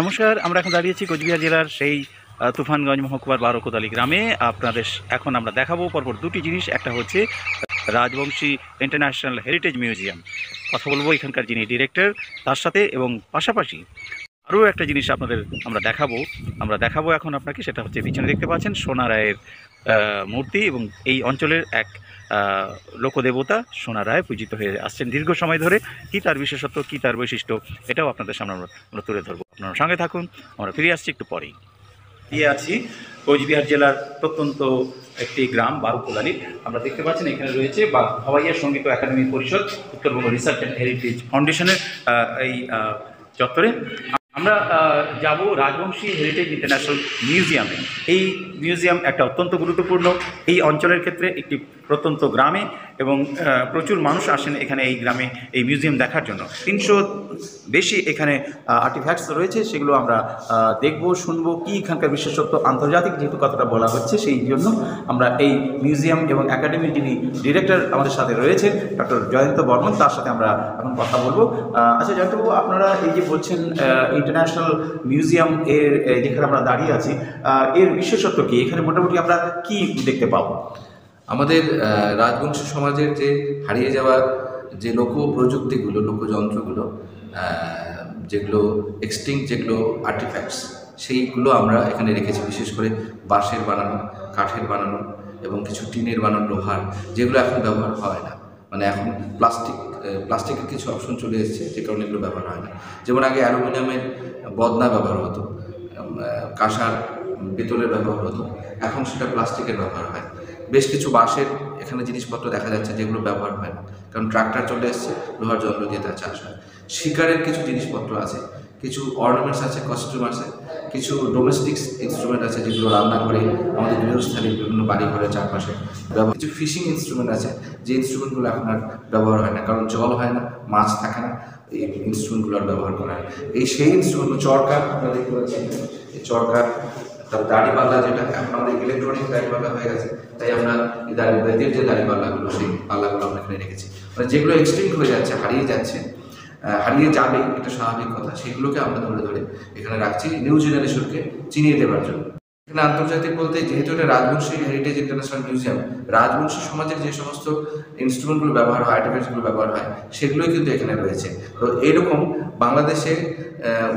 নমস্কার, আমরা এখন দাঁড়িয়েছি কোচবিহার জেলার সেই তুফানগঞ্জ মহকুমার বারোকোদালি গ্রামে। আপনাদের এখন আমরা দেখাবো পরপর দুটি জিনিস। একটা হচ্ছে রাজবংশী ইন্টারন্যাশনাল হেরিটেজ মিউজিয়াম, কথা বলবো এখানকার যিনি ডিরেক্টর তার সাথে, এবং পাশাপাশি আরও একটা জিনিস আপনাদের আমরা দেখাবো এখন আপনাকে। সেটা হচ্ছে পিছনে দেখতে পাচ্ছেন সোনা রায়ের মূর্তি, এবং এই অঞ্চলের এক লোকদেবতা সোনা রায় পূজিত হয়ে আসছেন দীর্ঘ সময় ধরে। কী তার বিশেষত্ব, কী তার বৈশিষ্ট্য, এটাও আপনাদের সামনে আমরা তুলে ধরবো। আপনারা সঙ্গে থাকুন, আমরা ফিরে আসছি একটু পরেই। আছি কোচবিহার জেলার প্রত্যন্ত একটি গ্রাম বারোকোদালি। আমরা দেখতে পাচ্ছেন এখানে রয়েছে ভাওয়াইয়া সঙ্গীত একাডেমি পরিষদ, উত্তরবঙ্গ রিসার্চ অ্যান্ড হেরিটেজ ফাউন্ডেশনের এই চত্বরে। আমরা যাব রাজবংশী হেরিটেজ ইন্টারন্যাশনাল মিউজিয়ামে। এই মিউজিয়াম একটা অত্যন্ত গুরুত্বপূর্ণ এই অঞ্চলের ক্ষেত্রে, একটি প্রত্যন্ত গ্রামে, এবং প্রচুর মানুষ আসেন এখানে এই গ্রামে এই মিউজিয়াম দেখার জন্য। 300 বেশি এখানে আর্টিফ্যাক্টস রয়েছে, সেগুলো আমরা দেখব, শুনবো কী এখানকার বিশেষত্ব। আন্তর্জাতিক যেহেতু কথাটা বলা হচ্ছে, সেই জন্য আমরা এই মিউজিয়াম এবং একাডেমির যিনি ডিরেক্টর আমাদের সাথে রয়েছেন ডক্টর জয়ন্ত বর্মন, তার সাথে আমরা এখন কথা বলবো। আচ্ছা জয়ন্তবাবু, আপনারা এই যে বলছেন ইন্টারন্যাশনাল মিউজিয়াম এর যেখানে আমরা দাঁড়িয়ে আছি, এর বিশেষত্ব কী? এখানে মোটামুটি আমরা কি দেখতে পাবো? আমাদের রাজবংশী সমাজের যে হারিয়ে যাওয়া যে লোক প্রযুক্তিগুলো, লোকযন্ত্রগুলো, যেগুলো এক্সটিংক্ট, যেগুলো আর্টিফ্যাক্টস, সেইগুলো আমরা এখানে রেখেছি। বিশেষ করে বাঁশের বানানো, কাঠের বানানো এবং কিছু টিনের বানানো, লোহার, যেগুলো এখন ব্যবহার হয় না। মানে এখন প্লাস্টিকের কিছু অপশন চলে এসেছে, যে কারণে এগুলো ব্যবহার হয় না। যেমন আগে অ্যালুমিনিয়ামের বদনা ব্যবহার হতো, কাঁসার পিতলের ব্যবহার হতো, এখন সেটা প্লাস্টিকের ব্যবহার হয়। বেশ কিছু বাঁশের এখানে জিনিসপত্র দেখা যাচ্ছে যেগুলো ব্যবহার হয় না, কারণ ট্রাক্টর চলে এসছে, লোহার যন্ত্র দিয়ে তার চাষ হয়। শিকারের কিছু জিনিসপত্র আছে, কিছু অর্নামেন্টস আছে, কস্টিউম আছে, কিছু ডোমেস্টিক্স ইনস্ট্রুমেন্ট আছে যেগুলো রান্না করে আমাদের গৃহস্থালী বিভিন্ন বাড়ি ঘরের চারপাশে ব্যবহার। কিছু ফিশিং ইনস্ট্রুমেন্ট আছে, যে ইনস্ট্রুমেন্টগুলো এখন আর ব্যবহার হয় না, কারণ জল হয় না, মাছ থাকে না, এই ইনস্ট্রুমেন্টগুলো আর ব্যবহার করা হয়। সেই ইনস্ট্রুমেন্টগুলো চরকা, আপনারা দেখতে পাচ্ছেন এই চরকা, তারপর দাড়িপাল্লা, যেটা এখন আমাদের ইলেকট্রনিক দাড়িপাল্লা হয়ে গেছে, তাই আমরা বেতের যে দাড়িপাল্লাগুলো, সেই পাল্লাগুলো আমরা এখানে রেখেছি। মানে যেগুলো এক্সটিংক্ট হয়ে যাচ্ছে, হারিয়ে যাচ্ছে, হারিয়ে যাবে, এটা স্বাভাবিক কথা, সেগুলোকে আমরা ধরে ধরে এখানে রাখছি নিউ জেনারেশনকে চিনিয়ে দেওয়ার জন্য। এখানে আন্তর্জাতিক বলতে, যেহেতু এটা Rajbanshi heritage international museum, Rajbanshi সমাজের যে সমস্ত ইনস্ট্রুমেন্টগুলো ব্যবহার হয়, আর্টিফ্যাক্টসগুলো ব্যবহার হয়, সেগুলোই কিন্তু এখানে রয়েছে। তো এরকম বাংলাদেশে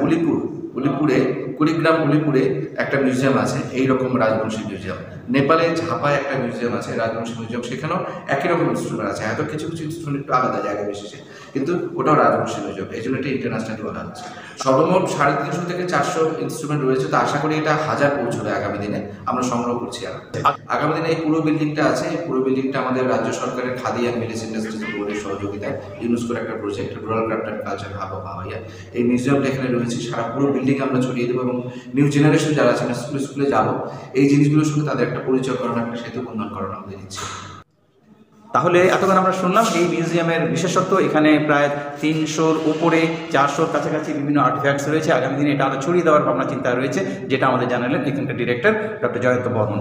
উলিপুরে, কুড়িগ্রাম উলিপুরে একটা মিউজিয়াম আছে এইরকম রাজবংশী মিউজিয়াম। নেপালে ঝাপায় একটা মিউজিয়াম আছে রাজবংশী মিউজিয়াম, সেখানেও একই রকম ইনস্ট্রুমেন্ট আছে, হয়তো কিছু কিছু ইনস্ট্রুমেন্ট একটু আলাদা জায়গায় বিশেষে, কিন্তু ওটাও রাজবংশী মিউজিয়াম, এই জন্য এটা ইন্টারন্যাশনাল বলা হচ্ছে। সর্বমোট 350 থেকে 400 ইনস্ট্রুমেন্ট রয়েছে। তো আশা করি এটা 1000 পৌঁছবে আগামী দিনে, আমরা সংগ্রহ করছি। আগামী দিনে এই পুরো বিল্ডিংটা আছে, এই পুরো বিল্ডিংটা আমাদের রাজ্য সরকারের খাদি অ্যান্ড ভিলেজ ইন্ডাস্ট্রিজ বোর্ডের সহযোগিতায় ইউনেস্কোর একটা project, rural craft and culture hub of Bhawaiya, এই মিউজিয়ামটা এখানে রয়েছে। সারা পুরো বিল্ডিং আমরা ছড়িয়ে দেবো, এবং নিউ জেনারেশন যারা আছেন স্কুলে যাবো, এই জিনিসগুলোর সঙ্গে তাদের একটা পরিচয় করানো, একটা সেতু বন্ধন করানো আমাদের ইচ্ছে। তাহলে এতক্ষণ আমরা শুনলাম এই মিউজিয়ামের বিশেষত্ব। এখানে প্রায় 300-র উপরে, 400-র কাছাকাছি বিভিন্ন আর্টিফ্যাক্টস রয়েছে। আগামী দিনে এটা আরও ছড়িয়ে দেওয়ার ভাবনা চিন্তা রয়েছে, যেটা আমাদের জানালেন এখানকার ডিরেক্টর ডক্টর জয়ন্ত বর্মন।